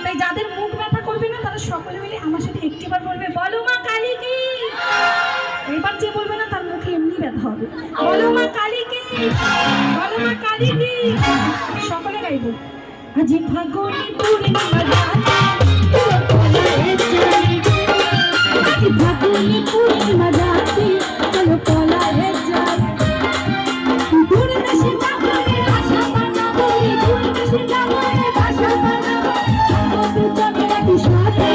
তাই যাদের মুখ ব্যথা করবে না তারা সকলে মিলে আমার সাথে একটিবার বলবে বলো মা কালী কি। এবার যে বলবে না তার মুখে এমনি ব্যথা হবে। বলো মা কালী কি, বলো মা কালী কি। সকলে গাইব। আজি ফাগুনি পূর্ণিমা রাতে আজি ফাগুনি পূর্ণিমা রাতে চলো পলায়ে যাই। দূর দেশে যাবো আশা বানাবো, দূর দেশে যাবো আশা বানাবো। আমাদের যাবে রাতে সাথে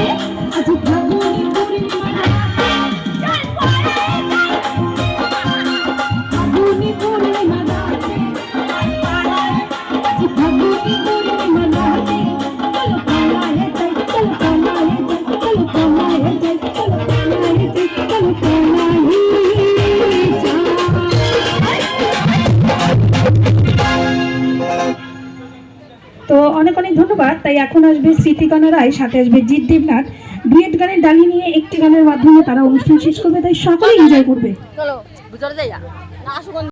আজি ফাগুনি পূর্ণিমা রাতে চল পলায়ে যাই। ফাগুনি পূর্ণিমা রাতে আজি ফাগুনি পূর্ণিমা রাতে চলো পলায়ে যাই, চলো পলায়ে যাই, চলো পলায়ে যাই, চলো পলায়ে যাই, চলো পলায়ে যাই। তো অনেক অনেক ধন্যবাদ। তাই এখন আসবে স্মৃতিকণা রায়, সাথে আসবে জিৎ দেবনাথ। ডুয়েট গানের ডালি নিয়ে একটি গানের মাধ্যমে তারা অনুষ্ঠান শেষ করবে, তাই সকলে এনজয় করবে।